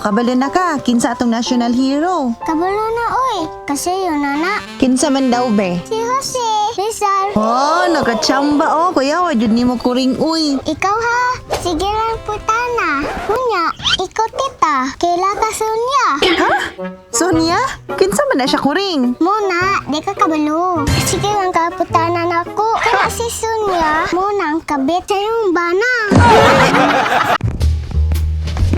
kabalo na ka. Kinsa atong national hero? Kabalo na oy. Kasi yun nana. Kinsa man daw be? Si Jose Rizal. Oh, nagachamba oh. Kuya, wajud ni mo kuring uy. Ikaw ha. Sige lang putana. Kunya, ikaw tita. Kaila ka Sonia. Ha? Sonia? Kinsa man na siya kuring? Muna, di ka kabalo. Sige lang ka putana na ako. Kaya si Sonia, muna ang kabit sa iyong bana.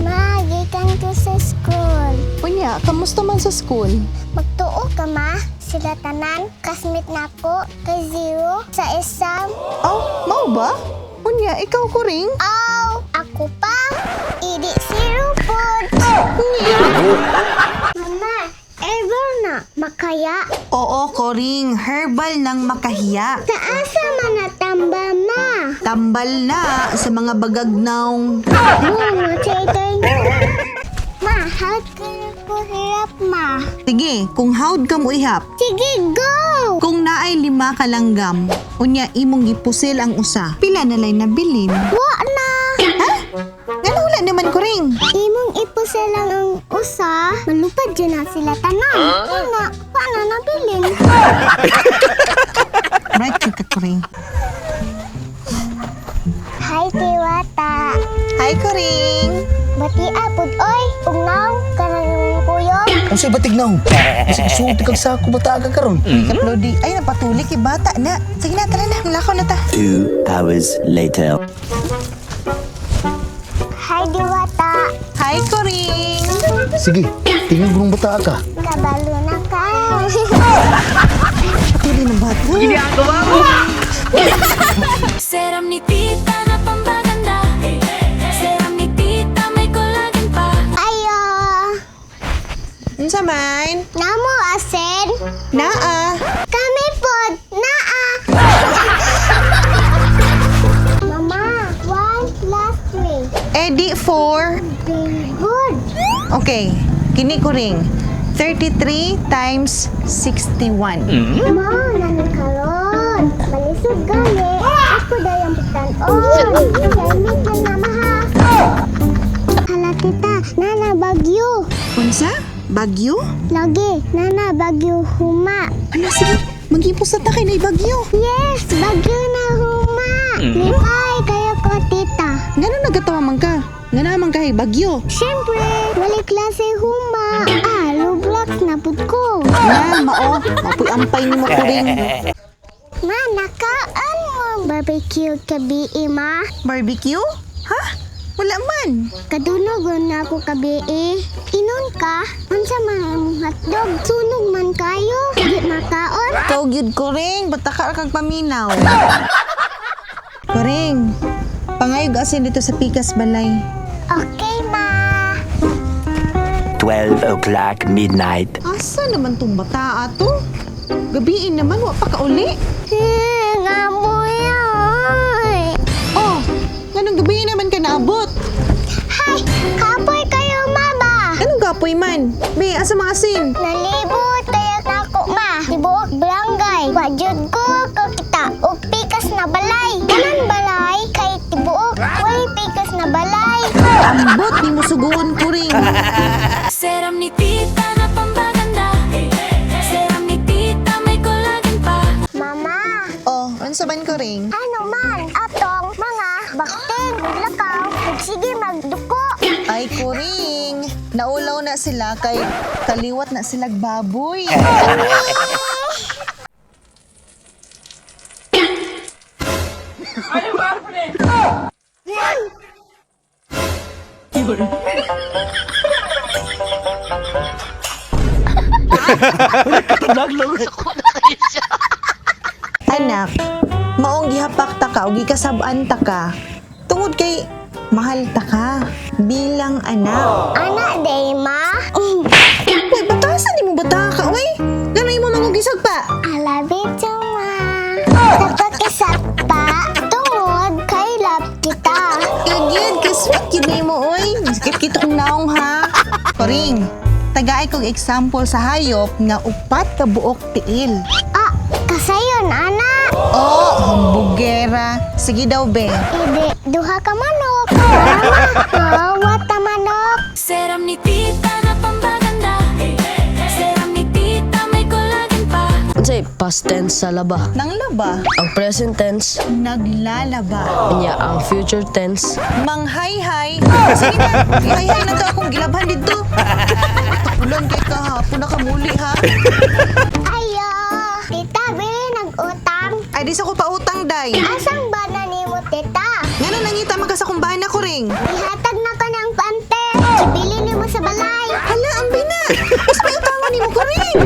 Ma, gikan ko sa school. Kunya, kamusta man sa school? Magtuo ka ma. Sila tanan, kasmit na ako, kay zero, sa exam. Oh, mau ba? Kunya, ikaw kuring? Aw, ako pa. Idi zero po. Mama, ever na makaya? Oo, kuring. Herbal ng makahiya. Sa asa man natamba ma? Tambal na sa mga bagagnaw. Mga chay-chay. Ma, how'd ka ko hirap ma? Sige, kung hawd ka mo ihap. Sige, go! Kung naay 5 ka langgam, unya imong gipusil ang usa. Pila na lay nabilin? Wa na! Ha? Ngano wala naman kuring? Imong ipusa lang ang usa, malupad dyan na sila tanan. Una, paano nabilin? Right ka kuring. Hi, Tiwata. Hi kuring. Bati apod, oy. Ugnaw, karang yung kuyo. Ang sa'yo batig na ho. Kasi gusto kag sa ako bata ka karon. Kaplodi, ay napatulik kay bata na. Sige na, tara na, malakaw na ta. 2 hours later. Hi, Diwata. Hi kuring. Sige, tingnan ko ng bata ka. Kabalo na ka. Patuloy ng bata. Serum ni tita na pambaganda. Serum ni tita may collagen pa. Ayo. Unsa man? Namo asen. Naa. Kami pod. Naa. Mama, 1 last 3. Edi 4. Very good. Okay, kini kuring. 33 times 61. Ma, nanakaron. Malisod gali. Ako daw yung butan. Oh, gamit lang mama ha. Hala tita, nana bagyo. Unsa? Bagyo? Lagi, nana bagyo huma. Ano, sige. Mag-impos na ta kay na bagyo. Yes, bagyo na huma. Lipay kayo ko tita. Ngano nagatawa man ka? Nga naman kay bagyo. Siyempre, wali klase huma. Roblox na pud ko. Na, mao. Mapoy ampay ni mo kuring. Ma, nakaan mo ang barbecue kabi ma. Barbecue? Ha? Wala man. Kadunogon na ako kabi Inon ka? Unsa man ang hotdog? Sunog man kayo? Di makaon? Ikaw gyud kuring. Bata ka kag paminaw. Kuring. Pangayog asin dito sa Pikas Balay. Okay, ma. 12 o'clock midnight. Asa naman tong bata ato? Gabiin naman, wa pa ka uli. Ngamoy ay. Oh, ganong gabiin naman ka naabot. Hay, kapoy kayo, mama. Anong gapoy man? Be, asa mga asin? Nalibot kaya ako, ma. Tibuok barangay. Wajud ko kakita. O pikas na balay. Kanan balay kay tibuok. Wali pikas na balay. Ambot, di mo suguhon kuring. Serum ni tita na pambaganda. Serum ni tita may collagen pa. Mama, Oh, unsa man kuring? ano man atong mga bakting lakaw. Sige magduko. Ay, kuring. Naulaw na sila kay kaliwat na sila baboy. Anak, maong gihapak ta ka o gikasab-an ta ka. Tungod kay mahal ta ka bilang anak. Anak day ma. Uy, batasan di mo bata ka, uy. Ganay mo mangugisag pa. I love you too, ma. Nakakisap pa. Tungod kay love kita. Kagid, kasweet yun mo, uy. Sakit kita kong naong, ha? Koring, tagaay kong example sa hayop nga upat ka buok tiil. Ah, kasayon, anak. Oh, hambugera. Sige daw, be. Hindi, duha ka manok. Mama, awat ta manok. Serum ni tita Sa laba. Nang laba. Ang present tense, Naglalaba. niya ang future tense. Manghayhay. Sige na, hayhay na to akong gilabhan dito. Takulan kay kahapon nakamuli ha. Ayo, tita, bili nag-utang. Ay, di sa ko pa utang, day. Asang ba na ni mo, tita? Nga nangita magkasakumbahan ako ring. Ihatag na ko ng pante. Ibili ni mo sa balay. Hala, ang bina. Mas may utangan ni mo ko ring.